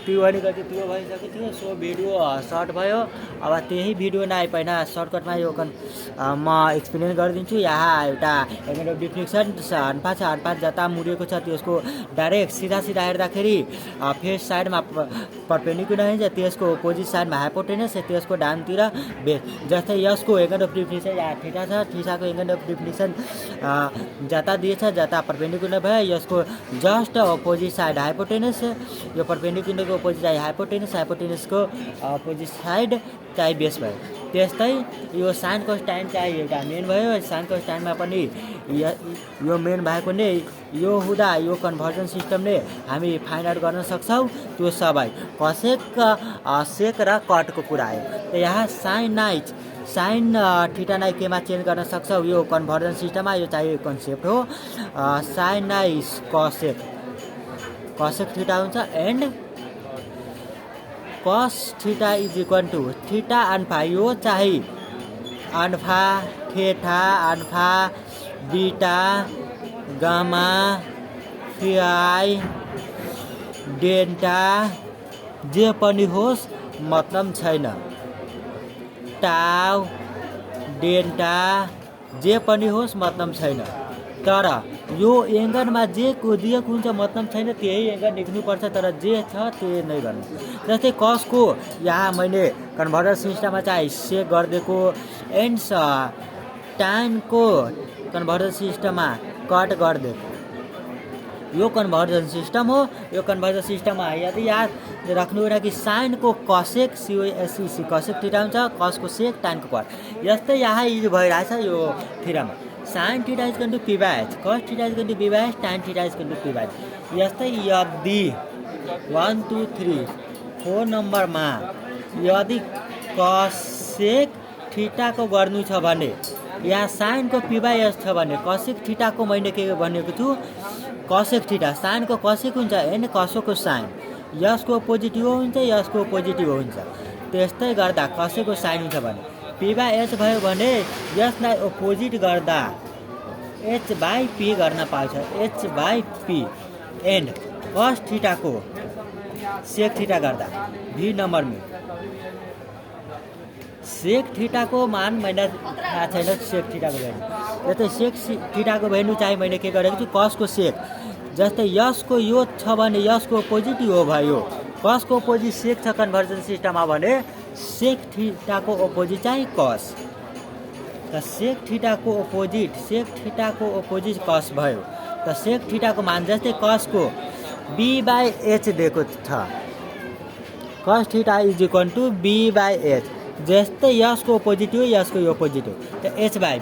त्यो भनेको चाहिँ त्यो भइसकेको थियो। सो भिडियो सर्ट भयो। अब त्यही भिडियो नआइपाइन सर्टकटमा यो म एक्सप्लेन गरिदिन्छु। यहाँ एउटा एंगल अफ डिफ्लेक्सन अनुपात जता मुडेको छ त्यसको डाइरेक्ट सिधा हेर्दाखेरि फेस साइडमा परपेन्डिकुलर हुन्छ, त्यसको अपोजिट साइडमा हाइपोटेनस, त्यसको डाउनतिर बेस। जस्तै यसको एंगल अफ डिफ्लेक्सन यहाँ थीटा छ, थीटाको एंगल अफ डिफ्लेक्सन जता दिएछ जता परपेन्डिकुलर भयो, यसको जस्ट अपोजिट साइड हाइपोटेनस, यो परपेन्डिकुलरको अपोजिट साइड हाइपोटेनस, हाइपोटेनसको अपोजिट साइड चाहिँ बेस भयो। त्यस्तै यो साइन कोस टाइन चाहिँ एउटा मेन भयो। साइन कोस टाइनमा पनि यो मेन भएकोले यो हुँदा यो कन्भर्जन सिस्टमले हामी फाइन्ड आउट गर्न सक्छौँ त्यो सबै कसेक सेक र कटको कुरा आयो। त यहाँ साइन थीटा नाइ केमा चेन्ज गर्न सक्छौँ यो कन्भर्जन सिस्टममा। यो चाहिँ कन्सेप्ट हो। साइन नाइ कसेक थीटा हुन्छ and cos theta is equal to theta alpha. यो चाहिँ alpha, theta, alpha, beta, gamma, pi, delta जे पनि होस् मतलब छैन। टाउ, डेल्टा जे पनि होस् मतलब छैन। तर यो एङ्गलमा जे दिएको हुन्छ मतलब छैन, त्यही एङ्गल लेख्नुपर्छ। तर जे छ त्यो नै गर्नु। जस्तै कसको यहाँ मैले कन्भर्टर सिस्टममा चाहिँ सेक गरिदिएको एन्ड टाइनको कन्भर्टर सिस्टममा कट गरिदिएको। यो कन्भर्जन सिस्टम हो। यो कन्भर्जन सिस्टममा यदि याद राख्नु होला कि साइनको कसेक COSEC कसेक थीटा हुन्छ, कसको सेक टाइनको कट। यस्तै यहाँ युज भइरहेछ यो थीटामा। Sine theta is equal to P by H, cos theta is equal to B by H, tan theta is equal to P by H। यस्तै यदि 1 2 3 4 नम्बरमा यदि कसेक थीटाको गर्नु छ भने, यहाँ साइनको P बाई H छ भने कसेक थीटाको मैले के भनेको छु कसेक थीटा। साइनको कसेक हुन्छ एन्ड कसको साइन, यसको पोजिटिभ हुन्छ, यसको पोजिटिभ हुन्छ। त्यस्तै गर्दा कसैको साइन हुन्छ भने P बाई H भयो भने यसलाई अपोजिट गर्दा H बाई P गर्न पाउँछ, H बाई P। एन्ड कस थीटाको सेक थीटा गर्दा V नम्बरमा सेक थीटाको मान मैले थाहा छैन सेक थीटाको भ्यालु। जस्तै सेक थीटाको भ्यालु चाहिँ मैले के गरेको छु कसको सेक। जस्तै यसको यो छ भने यसको अपोजिट हो भयो। कसको अपोजिट सेक छ कन्भर्जन सिस्टममा भने सेक थीटाको अपोजिट चाहिँ कस। त सेक थीटाको अपोजिट कस भयो। त सेक थीटाको मान जस्तै कसको B बाई H दिएको छ, cos theta is equal to B by H। जस्तै यसको अपोजिट हो, यसको यो अपोजिट हो, त H बाई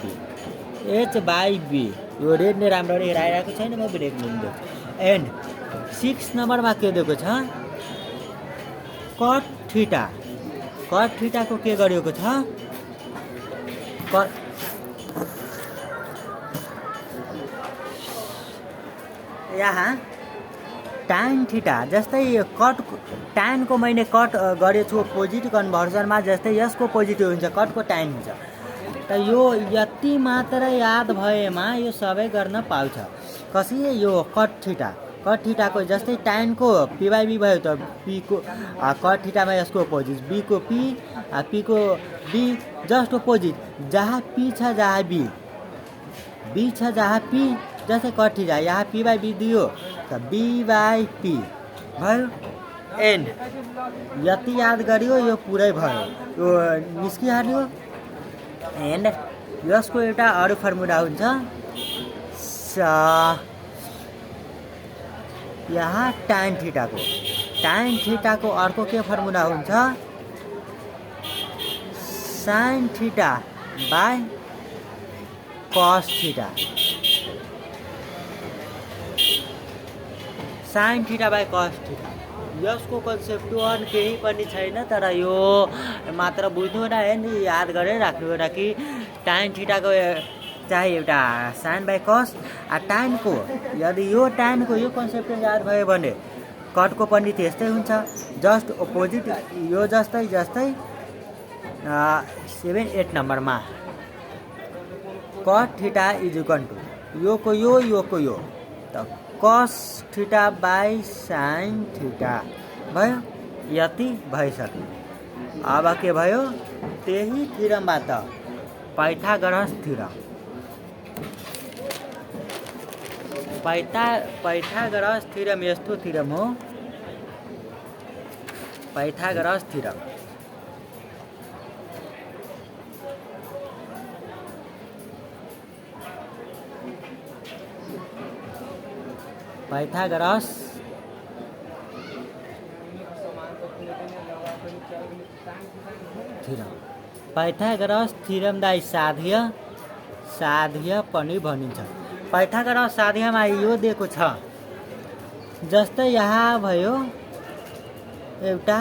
B। यो रेडले राम्ररी हेराइरहेको छैन, म ब्रेक लिन्छु। एन्ड 6 नम्बरमा के दिएको छ कट थीटा। कट थीटाको के गरिएको छ यहाँ टाइन थीटा। जस्तै कट टाइनको मैले कट गरेको छु अपोजिट कन्भर्जनमा। जस्तै यसको पोजिटिभ हुन्छ, कटको टाइन हुन्छ। त यो यति मात्र याद भएमा यो सबै गर्न पाउँछ। कसरी यो कट थीटाको जस्तै टाइनको P बाई B भयो त P को कट थीटामा यसको अपोजिट B को P, P को B जस्ट अपोजिट। जहाँ P छ जहाँ B छ जहाँ P, जस्तै कट थीटा यहाँ P बाई B दियो त B बाई P भयो। एन्ड यति याद गरियो यो पुरै भयो, यो निस्किहाल्यो। एन्ड यसको एउटा अरू फर्मुला हुन्छ यहाँ टाइन थीटाको अर्को के फर्मुला हुन्छ sine theta by cos theta. Sine theta by cos theta यसको कन्सेप्टुअल केही पनि छैन। तर यो मात्र बुझ्नु होला नि याद गरेर राख्नु होला कि टाइन थीटाको चाहिँ एउटा साइन बाई कस। टाइनको यदि यो टाइनको यो कन्सेप्ट याद भयो भने कटको पनि त्यस्तै हुन्छ, जस्ट अपोजिट। यो जस्तै 7 8 नम्बरमा cot theta is equal to योको यो त cos theta by sine theta. भयो, यति भइसक्यो। अब के भयो, त्यही थ्योरमबाट पाइथागोरस थ्योरम। पाइथागोरस थ्योरम यस्तो थ्योरम हो, Pythagoras theorem. Pythagoras theorem, Pythagoras थ्योरमलाई साध्य पनि भनिन्छ। पाइथागोरस साध्यमा यो दिएको छ, जस्तै यहाँ भयो एउटा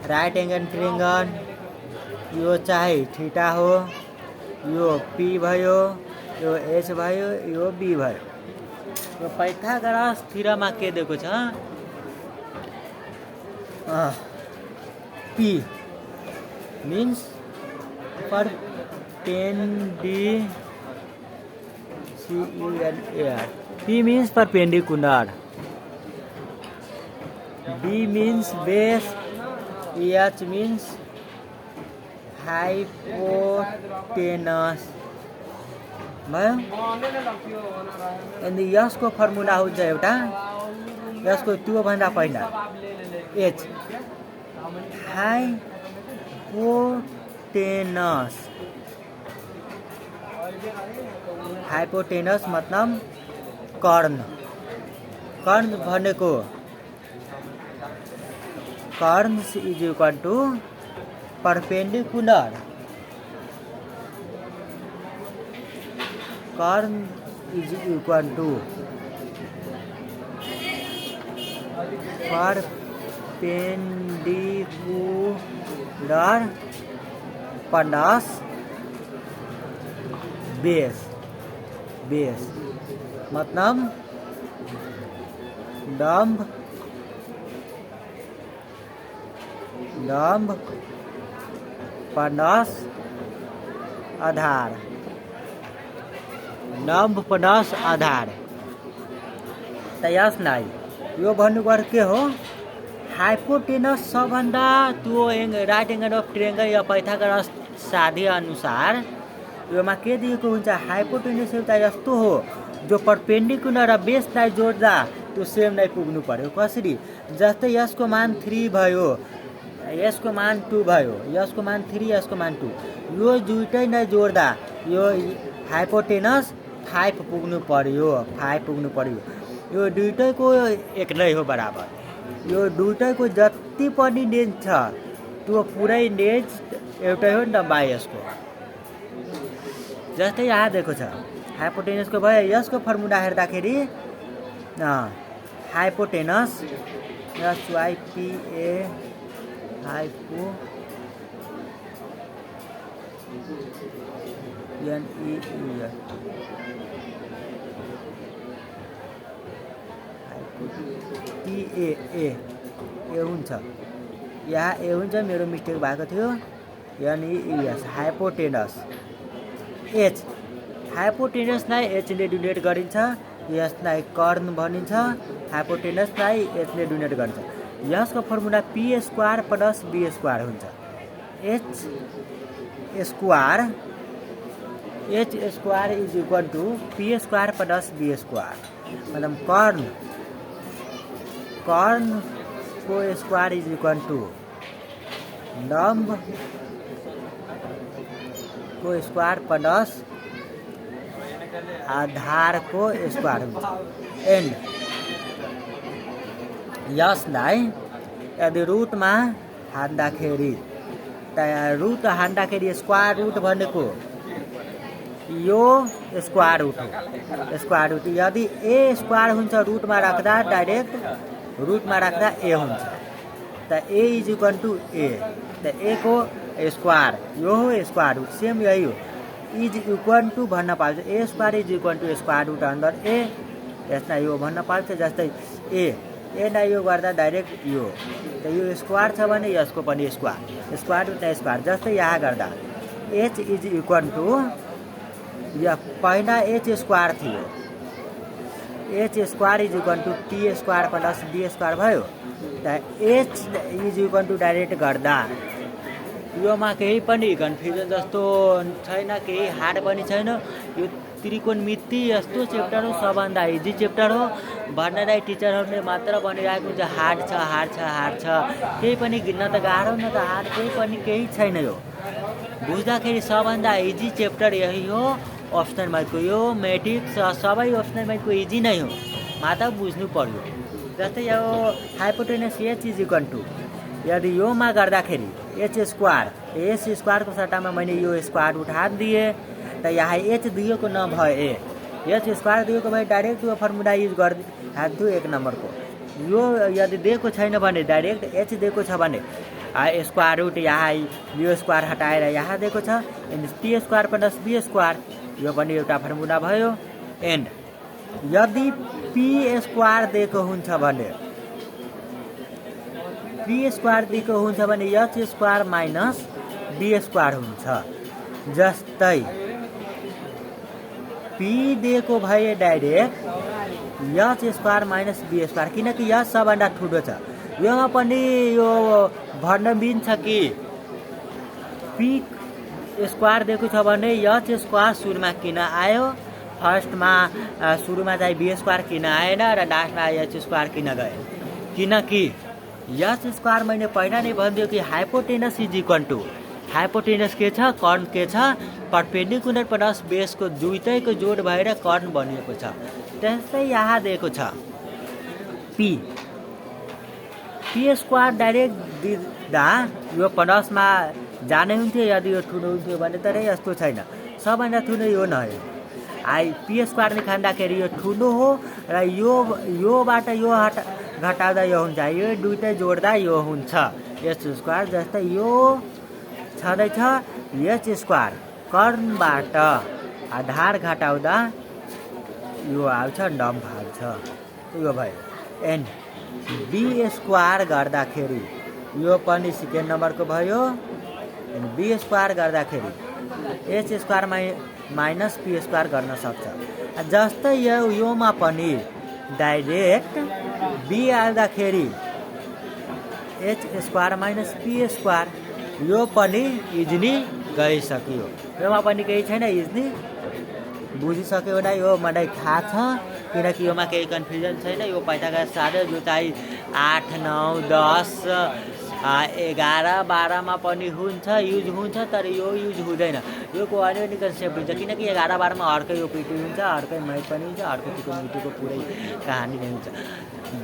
राइट एंगल ट्रायंगल, यो चाहिँ थीटा हो, यो पी भयो, यो एच भयो, यो बी भयो। यो पाइथागोरस थ्योरममा के दिएको छ, P means perpendicular, P means perpendicular, B means base, H means hypotenuse भयो। अनि यसको फर्मुला हुन्छ एउटा, यसको त्यो भन्दा पहिला H हाइपोटेनस मतलब कर्ण। कर्ण भनेको कर्ण इज इक्वल टू परपेंडिकुलर, कर्ण is equal to perpendicular plus base. मतलब लंब प्लस आधार, लंब प्लस आधार। त यसलाई यो भन्नुपर्छ के हो, हाइपोटेनस सबभन्दा त्यो right angle of triangle yeah Pythagoras साध्य अनुसार योमा के दिएको हुन्छ, हाइपोटेनस एउटा यस्तो हो जो परपेंडिकुलर र बेसलाई जोड्दा त्यो सेम नै पुग्नु पर्यो। कसरी, जस्तै यसको मान 3 भयो, यसको मान 2 भयो, यसको मान 3, यसको मान 2, यो दुईटै नै जोड्दा यो हाइपोटेनस 5 पुग्नु पर्यो, 5 पुग्नु पर्यो। यो दुईटैको एक नै हो बराबर। यो दुईटैको जति पनि लेन्थ छ त्यो पुरै लेन्थ एउटै हो नि त बाई यसको। जस्तै यहाँ दिएको छ हाइपोटेनसको भयो, यसको फर्मुला हेर्दाखेरि हाइपोटेनस SYPA हाइपो TAA ए हुन्छ, यहाँ ए हुन्छ, मेरो मिस्टेक भएको थियो, NES हाइपोटेनस। एच हाइपोटेनसलाई एचले डोनेट गरिन्छ, यसलाई कर्ण भनिन्छ, हाइपोटेनसलाई एचले डोनेट गरिन्छ। यसको formula P square plus B square हुन्छ। H square is equal to P square plus B square, मतलब कर्ण को स्क्वायर इज इक्वल टू लंब को स्क्वायर प्लस आधार को स्क्वायर हुन्छ। एंड यसलाई यदि रुटमा हान्दाखेरि स्क्वायर रुट भनेको यो स्क्वायर रुट हो, स्क्वायर रुट। यदि ए स्क्वायर हुन्छ रुटमा राख्दा डाइरेक्ट रुटमा राख्दा ए हुन्छ, त ए इज इक्वल टू ए, त ए को स्क्वायर यो हो स्क्वायर रुट, सेम यही हो, इज इक्वल टू भन्न पाउँछ। A square is equal to square root under A, यसलाई यो भन्न पाउँछ। जस्तै ए लाई यो गर्दा डाइरेक्ट यो, त यो स्क्वायर छ भने यसको पनि स्क्वायर रुट स्क्वायर। जस्तै यहाँ गर्दा एच इज इक्वल टू, या पहिला एच स्क्वायर थियो, H square is equal to T square plus B square भयो। त H is equal to direct गर्दा योमा केही पनि कन्फ्युजन जस्तो छैन, केही हार्ड पनि छैन। यो त्रिकोणमिति यस्तो च्याप्टर हो, सबभन्दा इजी च्याप्टर हो। भन्नलाई टिचरहरूले मात्र भनिरहेको हुन्छ हार्ड छ हार्ड छ हार्ड छ, केही पनि न त गाह्रो न त हार्ड, केही छैन। यो बुझ्दाखेरि सबभन्दा इजी च्याप्टर यही हो अप्सनल मैथको। यो म्याट्रिक्स सबै अप्सनल मैथको इजी नै हो, मात्र बुझ्नु पर्यो। जस्तै यो hypotenuse H is equal to, यदि योमा गर्दाखेरि एच स्क्वायर, एच स्क्वायरको सट्टामा मैले यो स्क्वायर उठा दिएँ, त यहाँ एच दिएको नभए एच स्क्वायर दिएको भए डाइरेक्ट यो फर्मुला युज गरिदिन्छु 1 नम्बरको। यो यदि दिएको छैन भने डाइरेक्ट एच दिएको छ भने स्क्वायर रुट यहाँ यो स्क्वायर हटाएर यहाँ दिएको छ, T square plus B square, यो पनि एउटा फर्मुला भयो। एन्ड यदि पी स्क्वायर दिएको हुन्छ भने, पी स्क्वायर दिएको हुन्छ भने H square minus B square हुन्छ। जस्तै पी दिएको भए direct H square minus B square, किनकि एच सबभन्दा ठुलो छ। योमा पनि यो भन्न मिल्छ कि पी स्क्वायर दिएको छ भने एच स्क्वायर सुरुमा किन आयो, फर्स्टमा सुरुमा चाहिँ बी स्क्वायर किन आएन र लास्टमा एच स्क्वायर किन गयो, किनकि एच स्क्वायर मैले पहिला नै भनिदियो कि hypotenuse is equal to, hypotenuse के छ, कर्न के छ, परपेन्डिकुलर प्लस बेसको दुईटैको जोड भएर कर्न बनिएको छ। त्यस्तै यहाँ दिएको छ पी, पी स्क्वायर डाइरेक्ट दिँदा यो प्लसमा जाने हुन्थ्यो यदि यो ठुलो हुन्थ्यो भने, तर यस्तो छैन, सबभन्दा ठुलो यो नै हो। पी स्क्वायर निकाल्दाखेरि यो ठुलो हो र योबाट यो घटाउँदा यो हुन्छ, यो दुईटै जोड्दा यो हुन्छ एच स्क्वायर। जस्तै यो छँदैछ एच स्क्वायर, कर्नबाट आधार घटाउँदा यो आउँछ डम्ब आउँछ, यो भयो। एन्ड बी स्क्वायर गर्दाखेरि यो पनि सेकेन्ड नम्बरको भयो। बी स्क्वायर गर्दाखेरि H square minus P square गर्न सक्छ। जस्तै योमा पनि डाइरेक्ट बी आउँदाखेरि H square minus P square, यो पनि इजिली गइसक्यो। योमा पनि केही छैन, इजिली बुझिसक्यो होला। यो मलाई थाहा छ, किनकि योमा केही कन्फ्युजन छैन। यो पाइथागोरस साधे जो चाहिँ 8, 9, 10, 11, 12मा पनि हुन्छ, युज हुन्छ, तर यो युज हुँदैन। यो अन्य कन्सेप्ट हुन्छ, किनकि 11, 12मा अर्कै ओपिटी हुन्छ, अर्कै मैथ पनि हुन्छ, अर्को त्रिकोणमितिको पुरै कहानी नै हुन्छ।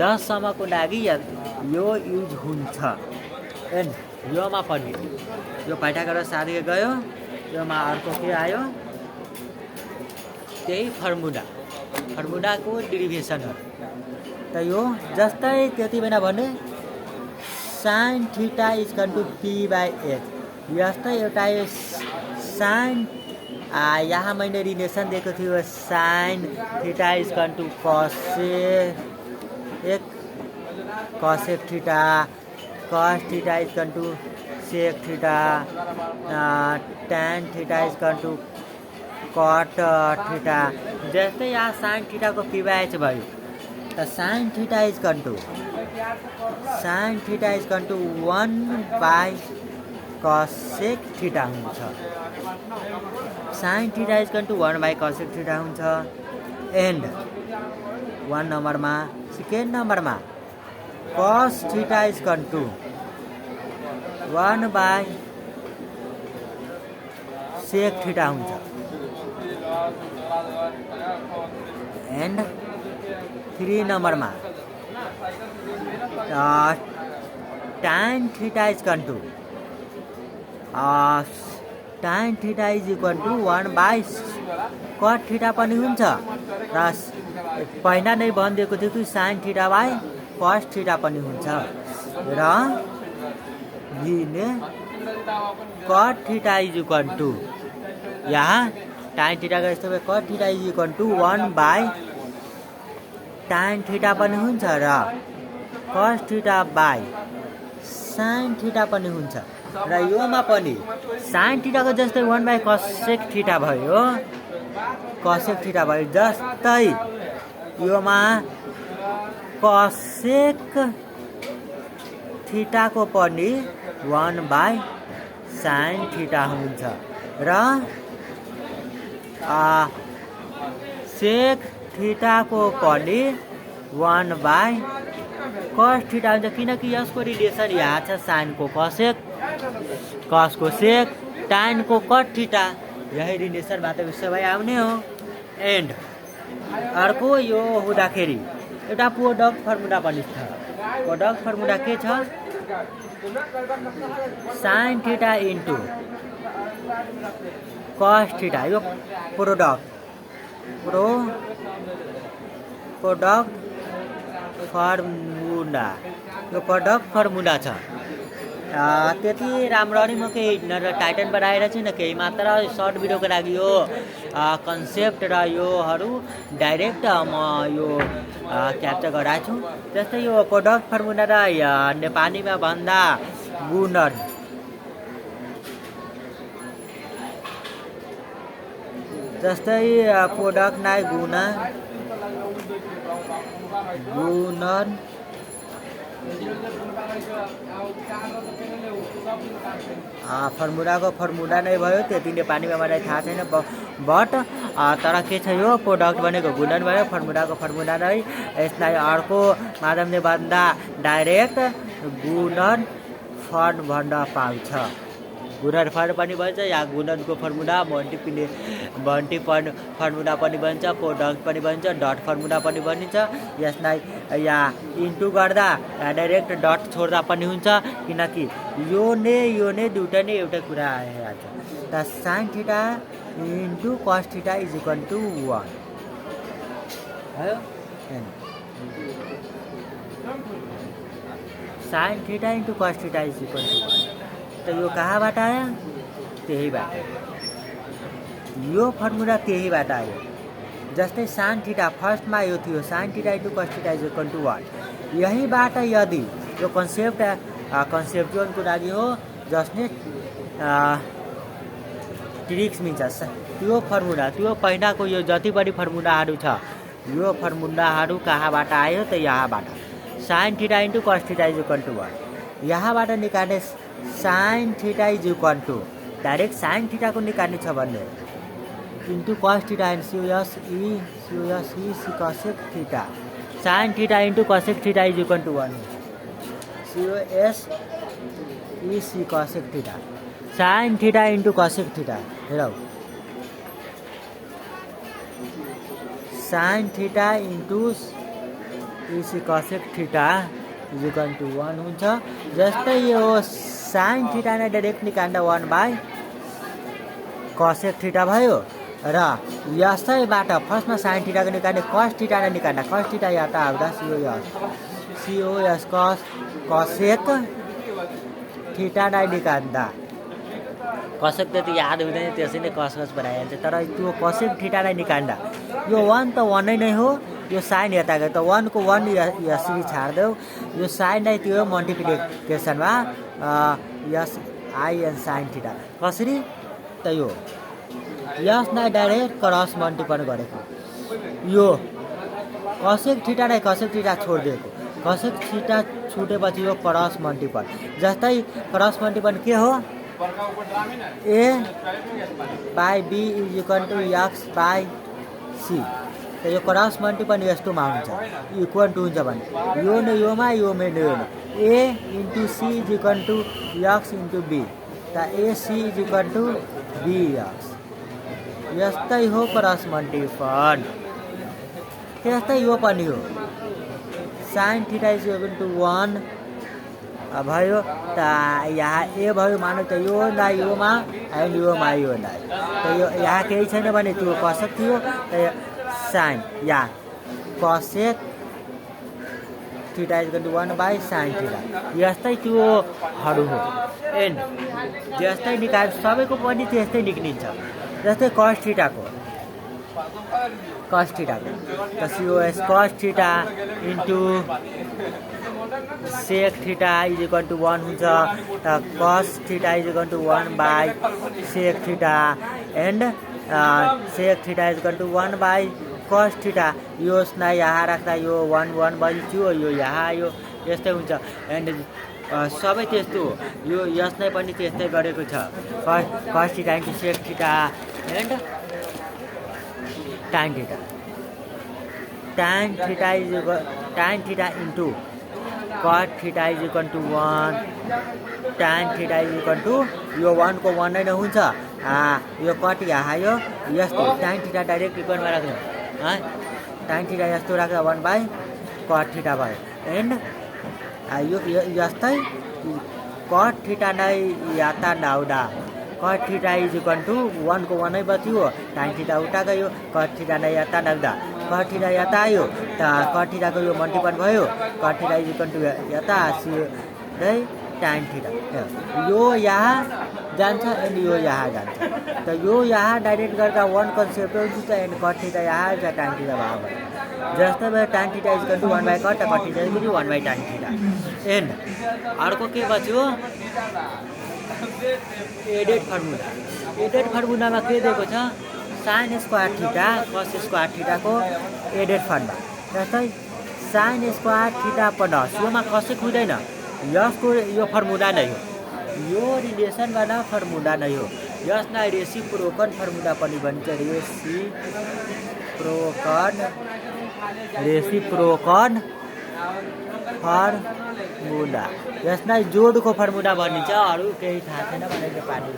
10सम्मको लागि यो युज हुन्छ। एन्ड योमा पनि यो पाइथागोरस साधे गयो, योमा अर्को के आयो, त्यही फर्मुलाको डेरिभेसन हो। त यो जस्तै त्यति बेला भने sine theta is equal to P by H, यस्तै एउटा साइन यहाँ मैले रिलेसन दिएको थियो, sine theta is equal to cosec theta, cos theta is equal to sec theta, tan theta is equal to cot theta. जस्तै यहाँ sine थीटाको P by H भयो, त sine theta is equal to 1 by cosec theta हुन्छ। Sine theta is equal to 1 by cosec theta हुन्छ। And 1 नम्बरमा, second नम्बरमा cos theta is equal to 1 by sec theta हुन्छ। एन्ड 3 नम्बरमा tan theta is equal to tan theta is equal to 1 by cot theta पनि हुन्छ। र पहिला नै भनिदिएको थियो कि sine theta by cos theta पनि हुन्छ। र cot theta is equal to, यहाँ tan थीटाको यस्तो भए cot theta is equal to 1 by tan theta पनि हुन्छ र कस थीटा बाई साइन थीटा पनि हुन्छ। र योमा पनि साइन थीटाको जस्तै 1 बाई कसेक थीटा भयो, जस्तै योमा कसेक थीटाको पनि 1/sin थीटा हुन्छ र सेक थीटाको पनि 1/cos थीटा हुन्छ किनकि यसको रिलेसन यहाँ छ साइनको कसेक कसको सेक टाइनको कट थीटा यही रिलेसनबाट सबै आउने हो। एन्ड अर्को यो हुँदाखेरि एउटा प्रोडक्ट फर्मुला पनि छ। प्रोडक्ट फर्मुला के छ? Sign theta into cos theta. यो प्रोडक्ट फर्मुला यो प्रोडक्ट फर्मुला छ। त्यति राम्ररी म केही टाइटन बनाएर चाहिँ केही मात्र सर्ट भिडियोको लागि यो कन्सेप्ट र योहरू डाइरेक्ट म यो क्याप्चर गराएको छु। जस्तै यो प्रोडक्ट फर्मुला र नेपालीमा भन्दा गुणन जस्तै प्रोडक्ट नाइ गुणन फर्मुलाको फर्मुला नै भयो। त्यति नेपालीमा मलाई थाहा छैन बट तर के छ यो प्रोडक्ट भनेको गुणन भयो फर्मुलाको फर्मुला नै। यसलाई अर्को माध्यमले भन्दा डाइरेक्ट गुणन फर्म भन्न पाउँछ। गुणन फर्म पनि भन्छ या गुणनको फर्मुला मल्टिपल फर्मुला पनि भन्छ प्रोडक्ट पनि भन्छ डट फर्मुला पनि भनिन्छ। यसलाई या इन्टु गर्दा डाइरेक्ट डट छोड्दा पनि हुन्छ किनकि यो नै दुईटा नै एउटा कुरा आइहाल्छ। त sine theta into cos theta is equal to 1 भयो। Sine theta into cos theta is equal to 1 त यो कहाँबाट आयो? त्यहीबाट। यो फर्मुला त्यहीबाट आयो। जस्तै साइन थीटा फर्स्टमा यो थियो sine theta into cos theta is equal to 1। यहीबाट यदि यो कन्सेप्चुअलको लागि हो जसले ट्रिक्स मिल्छ त्यो फर्मुला त्यो पहिलाको यो जति पनि फर्मुलाहरू छ यो फर्मुलाहरू कहाँबाट आयो त यहाँबाट। Sine theta into cos theta is equal to 1 यहाँबाट निकाल्ने sine theta is equal to direct sine थीटाको निकाल्ने छ भन्ने into cos theta and COS E cosec theta. Sine theta into cosec theta is equal to 1 COS E cosec theta. Sine theta into cosec theta हेरौ sine theta into E cosec theta is equal to 1 हुन्छ। जस्तै yo sine theta नै direct निकाल्दा 1/कसेक theta भयो र यसैबाट फर्स्टमा sign थीटाको निकाल्ने कस थीटा नै निकाल्दा कस थीटा यहाँ त आउँदा COS कसेक थीटा नै निकाल्दा कसेक त्यति याद हुँदैन त्यसै नै कस बनाइहाल्छ तर त्यो कसेक थीटा नै निकाल्दा यो 1 त 1 नै हो। यो साइन यता गयो त 1 को 1 यसरी छाड्देऊ यो साइन नै त्यो मल्टिप्लिकेसनमा IN साइन थीटा कसरी त यो यसलाई डाइरेक्ट क्रस मल्टिपल गरेको यो कसेक थीटा नै कसेक थीटा छोडिदिएको कसेक थीटा छुटेपछि यो क्रस मल्टिपल। जस्तै क्रस मल्टिपल के हो A/B is equal to X/C। त यो क्रस मल्टिपल यस्तोमा हुन्छ इक्वल टु हुन्छ भने यो नै योमा यो नै योमा A into C is equal to X into B त AC is equal to BX। यस्तै हो क्रस मल्टिपल। त्यस्तै यो पनि हो sine theta is equal to 1 भयो त यहाँ A भयो मानौ त यो ना योमा एन्ड योमा यो ना त यो यहाँ केही छैन भने त्यो कसेक थियो त साइन या cosec theta is equal to 1/sin theta. यस्तै त्योहरू हो। एन्ड जस्तै निकाल सबैको पनि त्यस्तै निक्लिन्छ। जस्तै कस थीटाको त COS cos theta into sec theta is equal to 1 हुन्छ त cos theta is equal to 1/सेक theta and sec theta is equal to 1/sin cos theta यसलाई यहाँ राख्दा यो 1 1 बन्थ्यो यो यहाँ आयो यस्तै हुन्छ एन्ड सबै त्यस्तो हो यो यसलाई पनि त्यस्तै गरेको छ cos theta into sec theta and tan theta tan theta into cot theta is equal to 1 tan theta is equal to यो 1 को 1 नै हुन्छ यो कट यहाँ आयो यस्तो tan theta डाइरेक्ट इक्वलमा राख्नु tan theta यस्तो राख्दा 1/cot theta भयो एन्ड यो यस्तै cot theta नै यता लाउँदा cot theta is equal to 1 को 1 नै बच्यो tan theta उता गयो cot theta नै यता लाग्दा cot theta यता आयो त cot theta को यो मल्टिपल भयो cot theta is equal to यता है tan theta यो यहाँ जान्छ अनि यो यहाँ जान्छ त यो यहाँ डाइरेक्ट गर्दा 1 कन्सेप्ट हुन्छ एन्ड cot theta यहाँ आउँछ tan theta भयो जस्तै भयो tan theta is equal to 1/cot cot theta is equal to 1/tan theta and अर्को के बच्यो एडेड फर्मुलामा के दिएको छ sin square theta cos square theta को एडेड फर्मुला जस्तै sin स्क्वायर थीटा प्लस योमा कसै खुदैन यसको यो फर्मुला नै हो यो रिलेसन वाला फर्मुला नै हो यसलाई रेसिप्रोकल फर्मुला पनि भन्छ रेसिप्रोकल फर्मुला यसलाई जोडको फर्मुला भनिन्छ अरू केही थाहा छैन भनेर पानी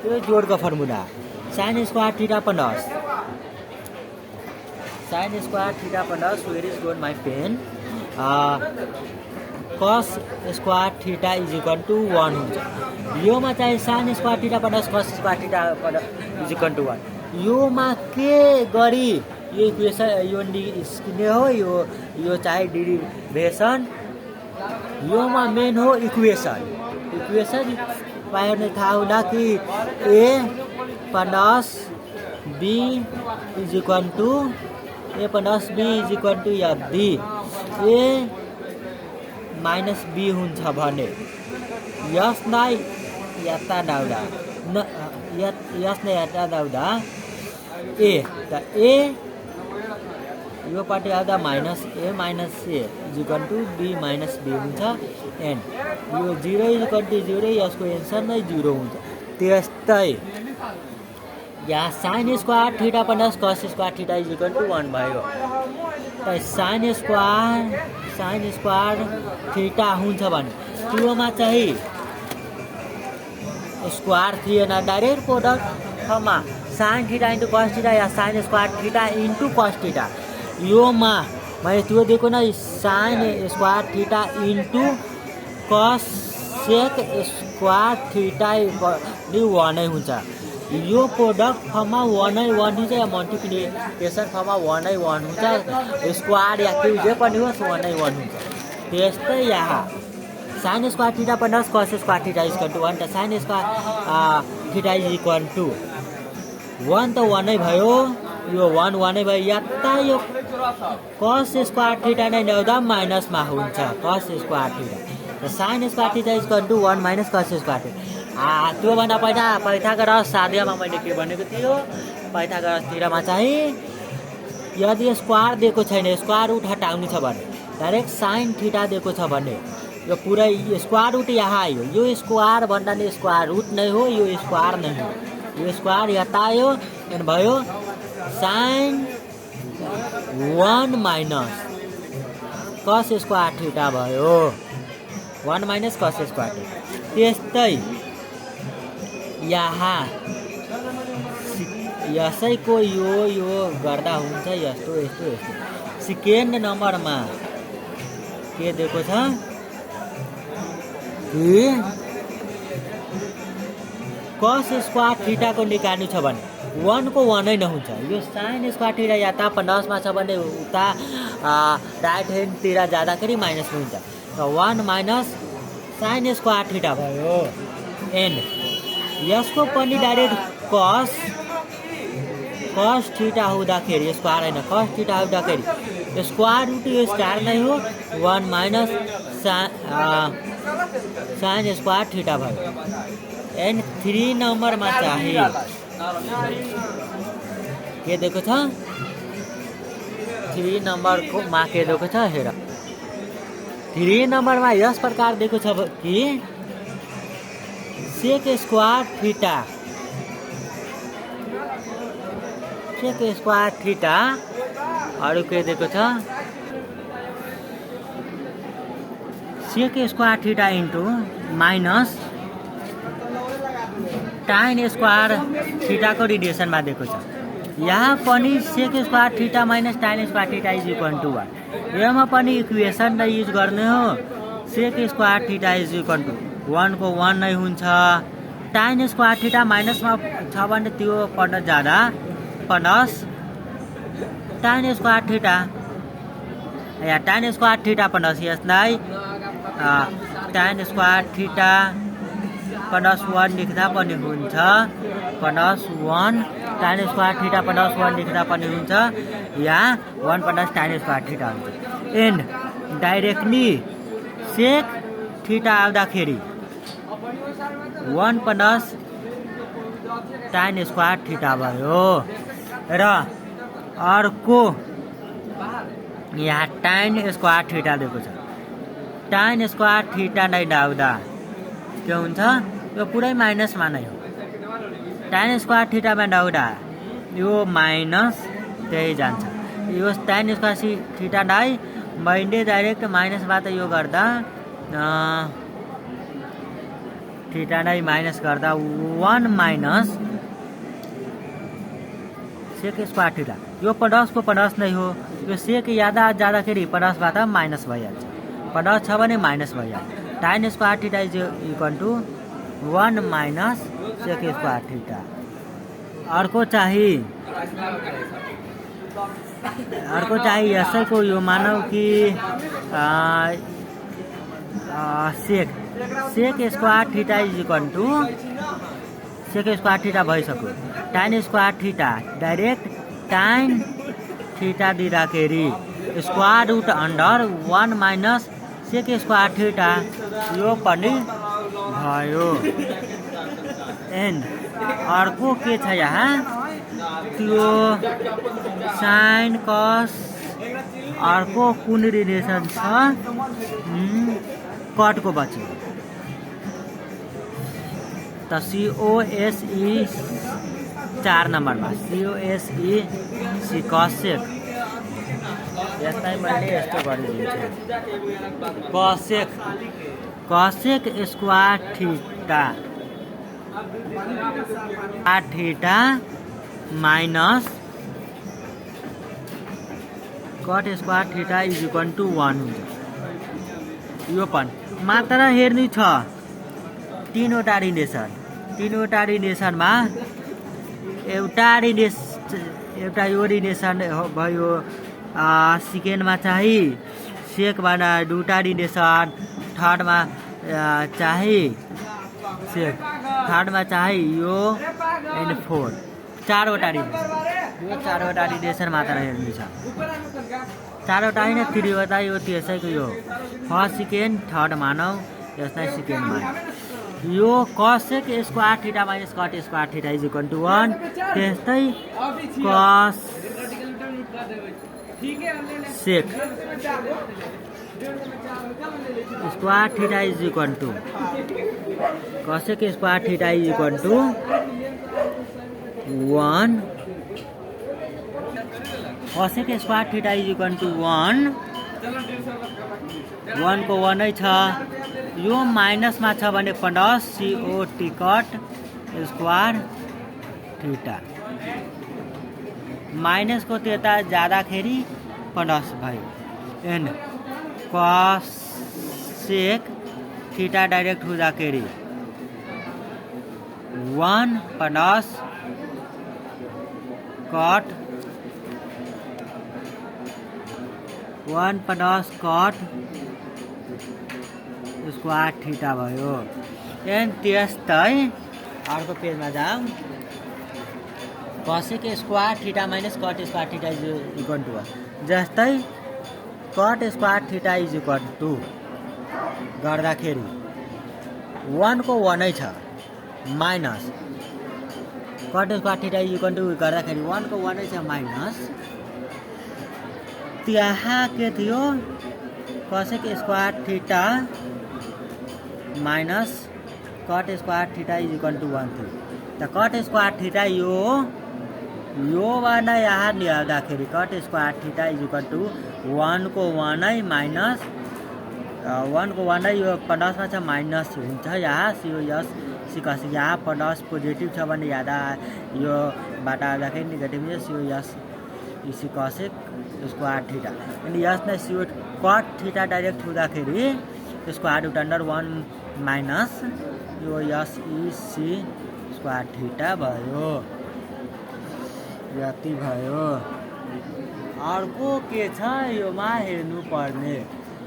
त्यो जोडको formula sin square theta plus where is gone my pen cos square theta is equal to 1 हुन्छ योमा चाहिँ sin square theta plus cos square theta is equal to 1 योमा के गरी यो इक्वेसन यो निस्किने हो यो चाहिँ डेरिभेसन योमा मेन हो इक्वेसन पाउने थाहा होला कि a plus b is equal to b a minus b हुन्छ भने यसलाई यता लाउँदा a त a यो पार्टी आउँदा minus a is equal to b minus b हुन्छ एन्ड यो 0 इज इक्वल टु 0 यसको एन्सर नै 0 हुन्छ त्यस्तै यहाँ sin square theta plus cos square theta is equal to 1 भयो त sin स्क्वायर थीटा हुन्छ भने त्योमा चाहिँ स्क्वायर थिएन डाइरेक्ट प्रोडक्ट मा sin theta into cos theta या sin square theta into cos theta योमा मैले त्यो दिएको न sin square theta into cos sec square theta 1 नै हुन्छ यो प्रोडक्ट फर्ममा 1 नै 1 हुन्छ या मल्टिप्लिकेसन फर्ममा 1 नै 1 हुन्छ स्क्वायर या के जे पनि होस् 1 नै 1 हुन्छ त्यस्तै यहाँ sin square theta plus cos square theta is equal to 1 त sin square theta is equal to 1 त 1 नै भयो यो 1 नै भयो यता यो cos स्क्वायर थीटा नै ल्याउँदा माइनसमा हुन्छ cos स्क्वायर थीटा त sin square theta is equal to 1 minus cos square theta त्योभन्दा पहिला पाइथागोरस साध्यमा मैले के भनेको थियो पाइथागोरस थ्योरममा चाहिँ यदि स्क्वायर दिएको छैन स्क्वायर रुट हटाउनु छ भने डाइरेक्ट sin थीटा दिएको छ भने यो पुरै स्क्वायर रुट यहाँ आयो यो स्क्वायर भन्दा नि स्क्वायर रुट नै हो यो स्क्वायर नै हो यो स्क्वायर यता आयो अनि भयो sin 1 minus cos square theta भयो 1 माइनस cos स्क्वायर थीटा त्यस्तै यहाँ यसैको यो गर्दा हुन्छ यस्तो सेकेन्ड नम्बरमा के दिएको छ कि cos स्क्वायर थीटाको निकाल्नु छ भने 1 को 1 नै नहुन्छ यो sin स्क्वायर थीटा यता प्लसमा छ भने उता राइट ह्यान्डतिर जाँदाखेरि माइनसमा हुन्छ र 1 माइनस sin स्क्वायर थीटा भयो एन्ड यसको पनि डाइरेक्ट cos थीटा हुँदाखेरि स्क्वायर हैन cos थीटा हुँदाखेरि स्क्वायर रुट यो स्टार नै हो 1 माइनस sin स्क्वायर थीटा भयो एन्ड 3 नम्बरमा चाहिँ के दिएको छ 3 नम्बरको मा के दिएको छ हेर 3 नम्बरमा यस प्रकार दिएको छ कि सेक स्क्वायर थीटा अरू के दिएको छ sec square theta into minus tan square थीटाको रिलेसनमा दिएको छ। यहाँ पनि sec square theta minus tan square theta is equal to 1। यसमा पनि इक्वेसन नै युज गर्ने हो। Sec square theta is equal to 1 को 1 नै हुन्छ। टाइन स्क्वायर थीटा माइनसमा छ भने त्यो पढ्न जाँदा प्लस टाइन स्क्वायर थीटा या टाइन स्क्वायर थीटा प्लस यसलाई टाइन स्क्वायर थीटा प्लस 1 लेख्दा पनि हुन्छ प्लस 1 टाइन स्क्वायर थीटा प्लस 1 लेख्दा पनि हुन्छ या 1 प्लस टाइन स्क्वायर थीटा हुन्छ। एन्ड डाइरेक्टली सेक थीटा आउँदाखेरि 1 प्लस टाइन स्क्वायर थीटा भयो र अर्को यहाँ टाइन स्क्वायर थीटा दिएको छ। टाइन स्क्वायर थीटा नै लाउँदा के हुन्छ यो पुरै माइनसमा नै हो। टाइन स्क्वायर थीटामा लाउँदा यो माइनस त्यही जान्छ। यो टाइन स्क्वायर थीटालाई मैले डाइरेक्ट माइनसबाट यो गर्दा थीटा नै माइनस गर्दा 1 माइनस सेक स्क्वायर थीटा यो प्लसको प्लस नै हो। यो सेक यादा जाँदाखेरि प्लसबाट माइनस भइहाल्छ। प्लस छ भने माइनस भइहाल्छ। Tan square theta is equal to 1 minus sec square theta. अर्को चाहिँ यसैको यो मानौ कि sec square theta is equal to sec square theta भइसक्यो। Tan square theta direct tan theta दिँदाखेरि square root under 1 minus sec square theta यो पनि भयो। एन्ड अर्को के छ यहाँ त्यो साइन कस अर्को कुन रिलेसन छ कटको बच्यो त COSE 4 नम्बरमा COSE कसेक यसलाई मैले यस्तो गरिदिन्छु cosec square theta minus cot square theta is equal to 1 हुन्छ। यो पनि मात्र हेर्नु छ तीनवटा रिलेसनमा एउटा यो रिलेसन भयो। सेकेन्डमा चाहिँ सेकबाट दुईवटा रिलेसन थर्डमा चाहिँ सेक थर्डमा चाहिँ यो एन्ड 4 चारवटा रिलेसन। यो चारवटा रिलेसन मात्र हेर्नु छ। चारवटा होइन 3वटा यो त्यसैको यो फर्स्ट सेकेन्ड थर्ड मानौ यसलाई सेकेन्ड मानौ। यो cosec square theta minus cot square theta is equal to 1 त्यस्तै cosec square theta is equal to cosec square theta is equal to 1 cosec square theta is equal to 1 को 1 नै छ। यो माइनसमा छ भने plus COT cot square theta माइनसको त्यता जाँदाखेरि प्लस भयो। एन्ड कसेक थीटा डाइरेक्ट हुँदाखेरि 1 plus cot 1 plus cot square theta भयो। एन्ड त्यस्तै अर्को पेजमा जाउँ cosec square theta minus cot square theta is equal to 1 जस्तै cot square theta is equal to गर्दाखेरि 1 को 1 नै छ minus cot square theta is equal to गर्दाखेरि 1 को 1 नै छ माइनस त्यहाँ के थियो cosec square theta minus cot square theta is equal to 1 थियो। त कट स्क्वायर थीटा योबाट यहाँ ल्याउँदाखेरि cot square theta is equal to 1 को 1 माइनस 1 को 1 यो प्लसमा छ माइनस हुन्छ यहाँ यो यस सिकस यहाँ प्लस पोजिटिभ छ भने यादा यो बाट आउँदाखेरि नेगेटिभ हुन्छ यो यस इसी कसेक स्क्वायर थीटा अनि यसलाई यो कट थीटा डाइरेक्ट हुँदाखेरि स्क्वायर रुट अन्डर 1 माइनस यो यस इसी स्क्वायर थीटा भयो। यति भयो। अर्को के छ योमा हेर्नु पर्ने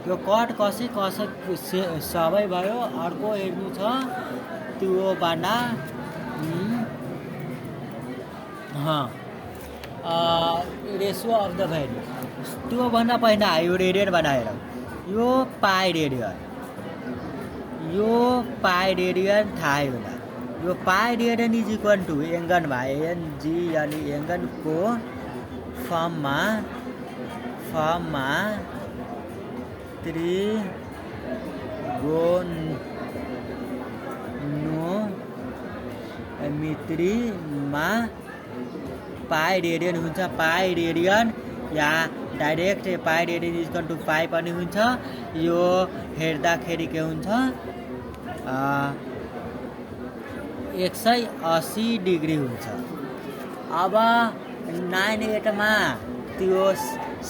यो कट कसै सबै भयो। अर्को हेर्नु छ त्यो बाना रेसियो अफ द भ्यालु त्यो भन्दा पहिला यो रेडियन बनाएर यो पाई रेडियन थाहै होला। यो pi radian is equal to angle भयो एनजी यानी एङ्गनको फर्ममा 3 गोनोमेट्रीमा पाई रेडियन हुन्छ। पाई रेडियन या direct pi radian is equal to pi पनि हुन्छ। यो हेर्दाखेरि के हुन्छ 180 डिग्री हुन्छ। अब 9-8 मा त्यो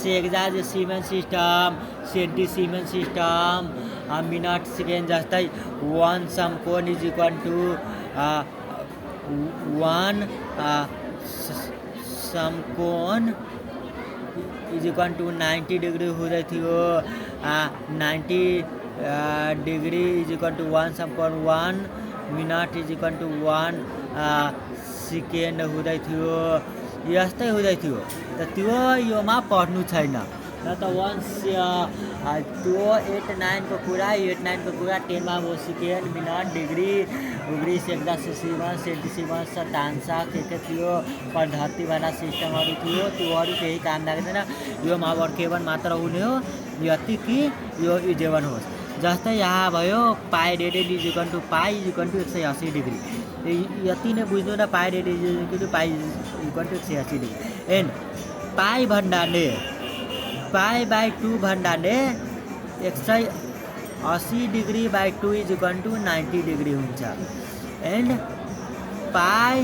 sexagesimal system centesimal system minute second जस्तै 1 सम कोण इज इक्वल टू 1 सम कोण इज इक्वल टू 90 डिग्री हुँदै थियो। 90 डिग्री इज इक्वल टू 1 सम कोण 1 minute is equal to 1 second हुँदै थियो। यस्तै हुँदै थियो। त त्यो योमा पढ्नु छैन न त त्यो 8-9 को कुरा 10 मा वो सेकेन्ड मिनट डिग्री उग्री सेक्दा सिमन सेन्टिसिमन तान्सा के थियो पद्धति वाला सिस्टमहरू थियो। त्योहरू केही काम लाग्दैन। यो मावर केवन मात्र हुने हो। यति कि यो इजेवन होस्। जस्तै यहाँ भयो pi radian is equal to pi is equal to 180 degree. यति नै बुझ्नु न pi radian is equal to pi equal to 180 degree and pi भन्नाले पाई बाई 2 भन्नाले 180 degree by 2 is equal to 90 degree हुन्छ। एन्ड पाई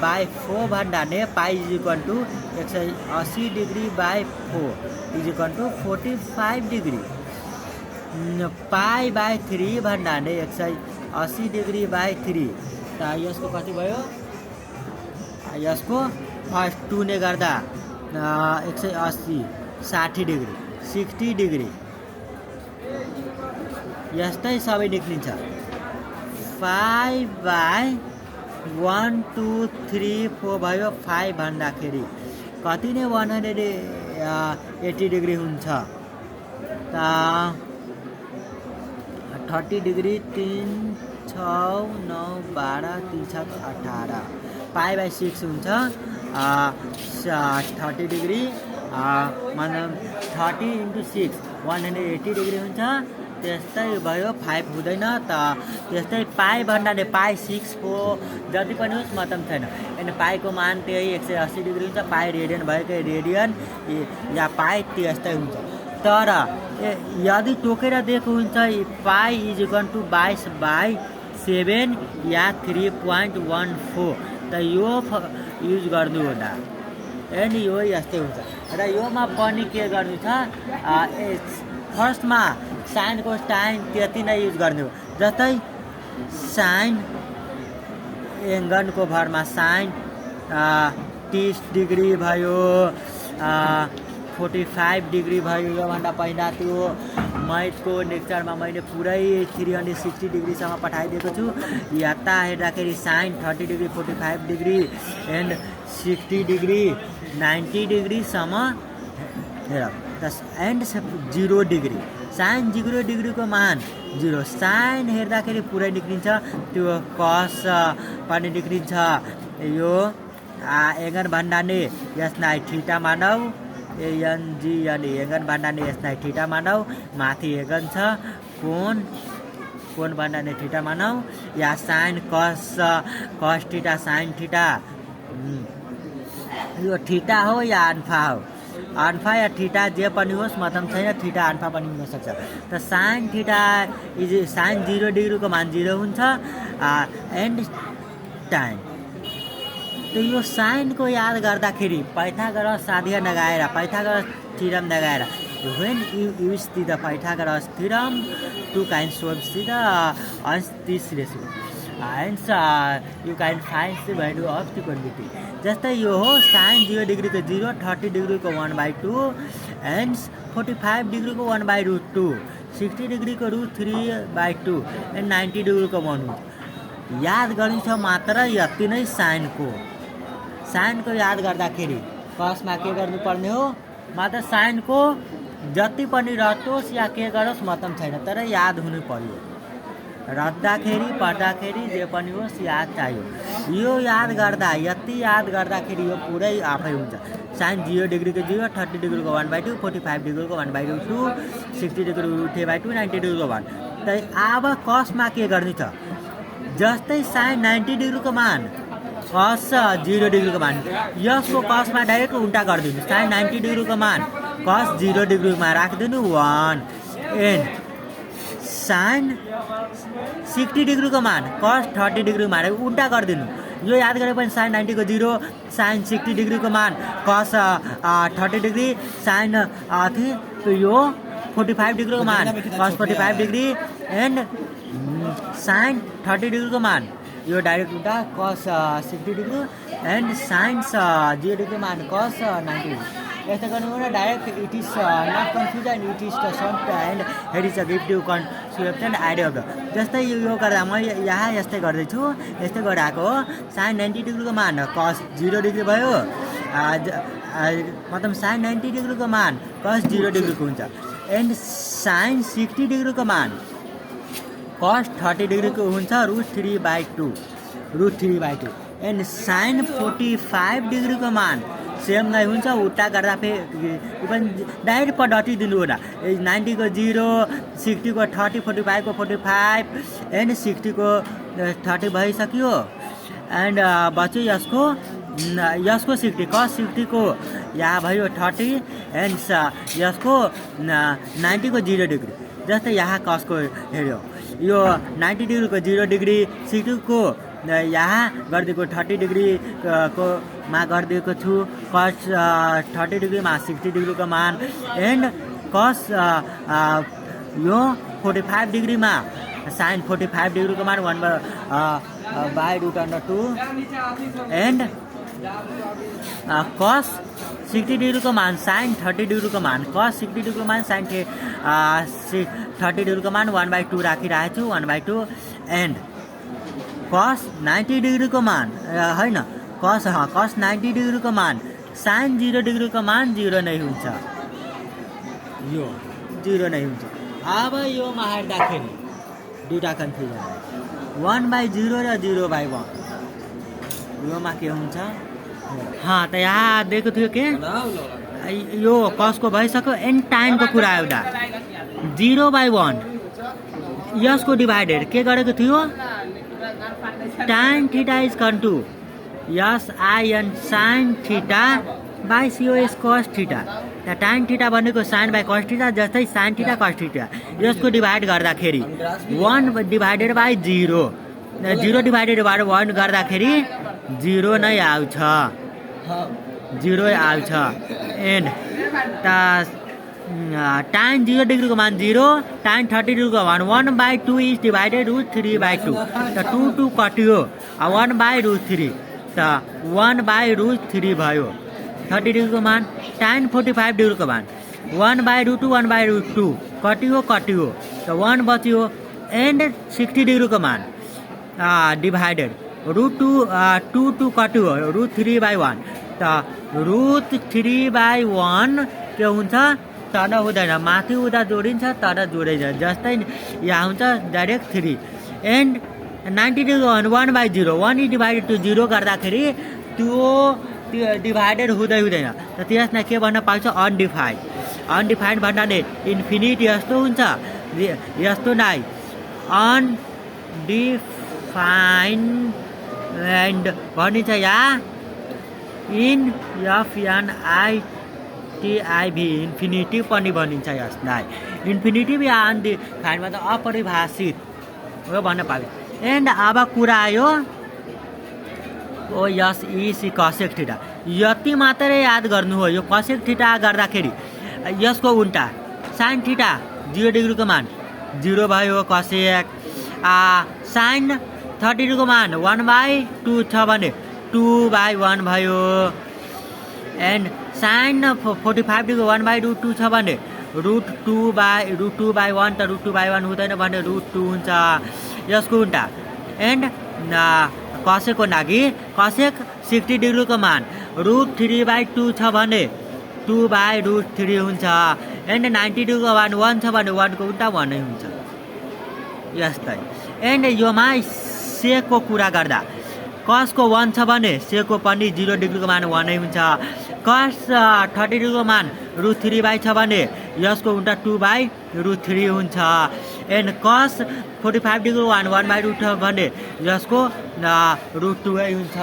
बाई 4 भन्नाले pi is equal to 180 degree by 4 is equal to 45 degree. Pi by 3 भन्नाले 180 degree by 3 त यसको कति भयो यसको फर्स्ट 2 ने गर्दा 180 60 डिग्री 60 डिग्री यस्तै सबै निक्लिन्छ। 5 बाई 1 2 3 4 भयो। 5 भन्दाखेरि कति नै 180 डिग्री हुन्छ त 30 डिग्री 3 6 9 12 3 6 18 पाई बाई 6 हुन्छ 30 डिग्री मतलब 30 into 6 180 डिग्री हुन्छ। त्यस्तै भयो 5 हुँदैन त त्यस्तै पाई भन्नाले पाई 6 को जति पनि होस् मतलब छैन। अनि पाईको मान त्यही 180 डिग्री हुन्छ। पाई रेडियन भएको रेडियन या पाई त्यस्तै हुन्छ। तर यदि टोकेर दिएको हुन्छ pi is equal to 22 by 7 या 3.14 त यो युज गर्नु होला। एन्ड यो यस्तै हुन्छ। र योमा पनि के गर्नु छ फर्स्टमा साइनको टाइम त्यति नै युज गर्नु हो। जस्तै साइन एङ्गनको भरमा साइन 30 डिग्री भयो 45 डिग्री भयो। योभन्दा पहिला त्यो मैथको लेक्चरमा मैले पुरै 360 डिग्रीसम्म पठाइदिएको छु। यता हेर्दाखेरि sine 30 degree 45 degree and 60 degree 90 डिग्रीसम्म हेर एन्ड 0 डिग्री साइन 0 डिग्रीको मान 0 साइन हेर्दाखेरि पुरै निक्लिन्छ। त्यो कस पनि निक्लिन्छ। यो एङ्गन भन्नाले यसलाई थीटा मानौ एएनजी एङ्गन भन्नाले यसलाई थीटा मानौ, माथि एङ्गन छ कोण भन्नाले थीटा मानौ, या sine cos theta sine theta यो थीटा हो या अल्फा हो, अल्फा या थीटा जे पनि होस् मतलब छैन, थीटा अल्फा पनि हुन सक्छ। त साइन थीटा इज साइन 0 डिग्रीको मान 0 हुन्छ एन्ड टाइम। त यो साइनको याद गर्दाखेरि पाइथागोरस साध्य लगाएर पाइथागोरस थ्योरम लगाएर when you use the Pythagoras theorem to kind solve this ratio and you can find the value of the quantity। जस्तै यो हो साइन 0 डिग्रीको 0, 30 डिग्रीको 1/2 एन्ड 45 डिग्रीको 1/√2, 60 डिग्रीको √3/2 एन्ड 90 डिग्रीको 1 याद गर्नु छ मात्र यति नै। साइनको याद गर्दाखेरि कसमा के गर्नुपर्ने हो, मात्र साइनको जति पनि रटोस् या के गरोस् मतलब छैन, तर याद हुनु पर्यो। रट्दाखेरि पढ्दाखेरि जे पनि होस् याद चाहियो। यो याद गर्दा यति याद गर्दाखेरि यो पुरै आफै हुन्छ। साइन 0 डिग्रीको 0, 30 डिग्रीको 1/2, 45 डिग्रीको 1/2, 60 डिग्रीको √3/2, 90 डिग्रीको 1। त अब कसमा के गर्नु छ, जस्तै साइन 90 डिग्रीको मान कस 0 डिग्रीको मान, यसको कसमा डाइरेक्ट उल्टा गरिदिनु। साइन 90 डिग्रीको मान कस 0 डिग्रीमा राखिदिनु 1 एन्ड साइन 60 डिग्रीको मान कस 30 डिग्रीमा उल्टा गरिदिनु। यो याद गरे पनि साइन 90 को 0, साइन 60 डिग्रीको मान कस 30 डिग्री, साइन यो 45 डिग्रीको मान कस 45 डिग्री एन्ड साइन 30 डिग्रीको मान यो डाइरेक्ट उल्टा कस 60 डिग्री एन्ड साइन 0 डिग्री मान कस 90 डिग्री। यस्तो गर्नु हो direct it is not confusion, it is the soft and head is a give you concept idea of the. जस्तै यो गर्दा म यहाँ यस्तै गर्दैछु, यस्तै गरिरहेको हो। साइन 90 डिग्रीको मान कस 0 डिग्री भयो, मतलब साइन 90 डिग्रीको मान कस 0 डिग्रीको हुन्छ एन्ड साइन 60 डिग्रीको मान कस 30 डिग्रीको हुन्छ √3/2 एन्ड साइन 45 डिग्रीको मान सेम नै हुन्छ। उल्टा गर्दा फेरि पनि डाइरेक्ट पद्धति दिनु होला। 90 को 0, 60 को 30, 45 को 45 एन्ड 60 को 30 भइसक्यो एन्ड बच्यो यसको 60 कस 60 को यहाँ भयो 30 एन्ड यसको 90 को 0 डिग्री। जस्तै यहाँ कसको हेऱ्यो, यो 90 डिग्रीको 0 डिग्री, 60 को यहाँ गरिदिएको 30 डिग्री को मा गरिदिएको छु कस 30 डिग्रीमा 60 डिग्रीको मान एन्ड कस यो 45 डिग्रीमा साइन 45 डिग्रीको मान 1/√2 एन्ड कस 60 डिग्रीको मान साइन 30 डिग्रीको मान कस 60 डिग्रीको मान साइन 30 डिग्रीको मान 1/2 राखिरहेको छु 1/2 एन्ड कस 90 डिग्रीको मान होइन कस 90 डिग्रीको मान साइन 0 डिग्रीको मान 0 नै हुन्छ, यो 0 नै हुन्छ। अब यो मा हेर्दाखेरि दुईटा कन्फ्युजन 1/0 र 0/1 योमा के हुन्छ। त यहाँ दिएको थियो के यो कसको भइसक्यो एन्ड टाइमको कुरा एउटा 0/1 यसको डिभाइडेड के गरेको थियो tan theta is equal to sin sin theta by cos cos theta। tan theta भनेको sin by cos theta जस्तै sin theta cos theta यसको डिभाइड गर्दाखेरि 1 डिभाइडेड बाई 0 डिभाइडेड बाई 1 गर्दाखेरि 0 नै आउँछ, 0 आउँछ एन्ड tan 0 डिग्रीको मान 0, tan 30 डिग्रीको मान 1/2 इज डिभाइडेड √3/2। त 2 कट्यो 1/√3 त 1/√3 भयो। 30 डिग्रीको मान tan 45 डिग्रीको मान 1/√2 1/√2 कट्यो त 1 बच्यो एन्ड 60 डिग्रीको मान डिभाइडेड √2 कट्यो √3/1 त √3/1 के हुन्छ तल हुँदैन, माथि हुँदा जोडिन्छ तर जोडिन्छ। जस्तै यहाँ हुन्छ direct 3 and 90 degree 1/0 1 is divided to 0 गर्दाखेरि त्यो डिभाइडेड हुँदैन त त्यसमा के भन्न पाउँछ अनडिफाइन्ड। अनडिफाइन्ड भन्नाले इन्फिनिट यस्तो हुन्छ यस्तो नै अनडिफाइन्ड भनिन्छ या इन्फिनिटिभ इन्फिनिटिभ पनि भनिन्छ यसलाई। इन्फिनिटिभ या अनडिफाइन्ड मतलब अपरिभाषित हो भन्न पाइन्छ। एन्ड अब कुरा आयो ओ यस इसी कसेक थीटा यति मात्रै याद गर्नु हो। यो कसेक थीटा गर्दाखेरि यसको उल्टा साइन थीटा 0 डिग्रीको मान 0 भयो कसेक। साइन 30 डिग्रीको मान 1/2 छ भने 2/1 भयो। एन्ड साइन 45 डिग्री 1/2 छ भने √2/1 त √2/1 हुँदैन भने √2 हुन्छ यसको उल्टा। एन्ड कसेकको लागि कसेक 60 डिग्रीको मान √3/2 छ भने 2/√3 हुन्छ। एन्ड 90 डिग्रीको मान 1 छ भने 1 को उल्टा 1 नै हुन्छ यस्तै। एन्ड योमा सेकको कुरा गर्दा कसको 1 छ भने सेकको पनि 0 डिग्रीको मान 1 नै हुन्छ। कस 30 डिग्रीको मान √3/2 छ भने यसको उल्टा 2/√3 हुन्छ। एन्ड कस 45 डिग्रीको मान 1/2 छ भने यसको √2 हुन्छ।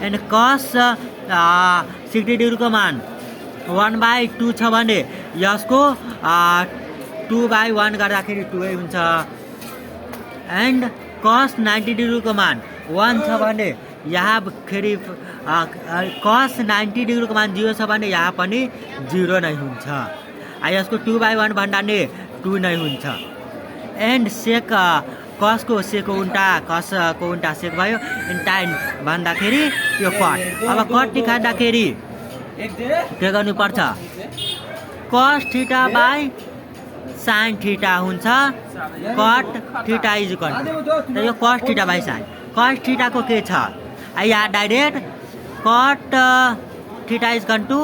एन्ड कस 60 डिग्रीको मान 1/2 छ भने यसको 2/1 गर्दाखेरि 2 हुन्छ। एन्ड कस 90 डिग्रीको मान 1 छ भने यहाँ फेरि कस 90 डिग्रीको मान 0 छ भने यहाँ पनि 0 नै हुन्छ। यसको 2/1 भन्नाले 2 नै हुन्छ। एन्ड सेक कसको सेकको उल्टा कसको उल्टा सेक भयो। एन्ड टाइन भन्दाखेरि यो कट। अब कट निकाल्दाखेरि के गर्नुपर्छ cos theta by sine theta हुन्छ। Cot theta is equal to यो कस थीटा बाई साइन। कस थीटाको के छ यहाँ direct cot theta is equal to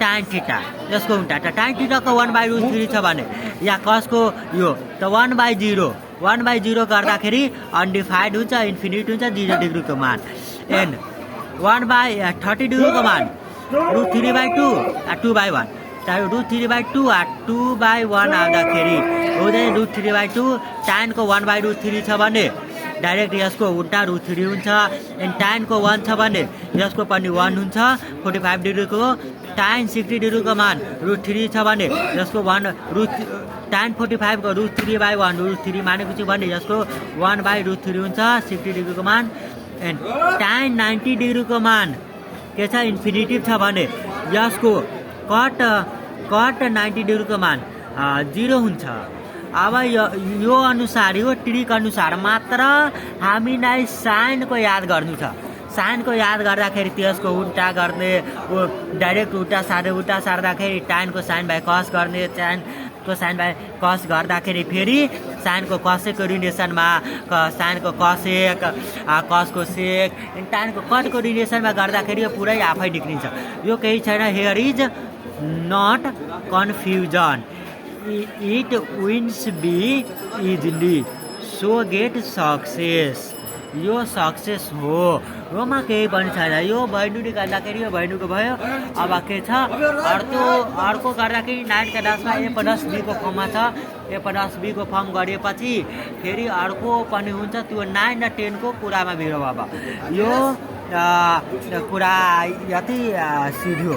tan theta यसको उल्टा। त टाइन थीटाको 1/√3 छ भने यहाँ कसको यो त 1/0 गर्दाखेरि अनडिफाइन्ड हुन्छ इन्फिनिट हुन्छ 0 डिग्रीको मान। एन्ड 1/30 डिग्रीको मान √3/2 2/1 √3/2 2/1 आउँदाखेरि हुँदैन √3/2। टाइनको 1/√3 छ भने डाइरेक्ट यसको उल्टा √3 हुन्छ। एन्ड टाइनको 1 छ भने यसको पनि 1 हुन्छ 45 डिग्रीको। टाइन 60 डिग्रीको मान √3 छ भने यसको 1 टाइन 45 को √3/1 √3 मानेपछि भने यसको 1/√3 हुन्छ 60 डिग्रीको मान। एन्ड टाइन 90 डिग्रीको मान के छ इन्फिनिटिभ छ भने यसको कट 90 डिग्रीको मान 0 हुन्छ। अब यो अनुसार यो ट्रिक अनुसार मात्र हामीलाई साइनको याद गर्नु छ। साइनको याद गर्दाखेरि त्यसको उल्टा गर्ने डाइरेक्ट उल्टा सार्दाखेरि टाइनको साइन बाई कस गर्ने। टाइनको साइन बाई कस गर्दाखेरि फेरि साइनको कसेको रिलेसनमा साइनको कसेक कसको सेक टाइनको कटको रिलेसनमा गर्दाखेरि यो पुरै आफै निक्लिन्छ। यो केही छैन। Here is not confusion it wins be easily so get success. यो सक्सेस हो योमा केही पनि छैन। यो भैलु निकाल्दाखेरि यो भैलुको भयो। अब के छ अर्को गर्दाखेरि 9/10 a+b को फर्ममा छ। a+b को फर्म गरेपछि फेरि अर्को पनि हुन्छ त्यो 9 र 10 को कुरामा भिडौँ। अब यो कुरा यति सिध्यो।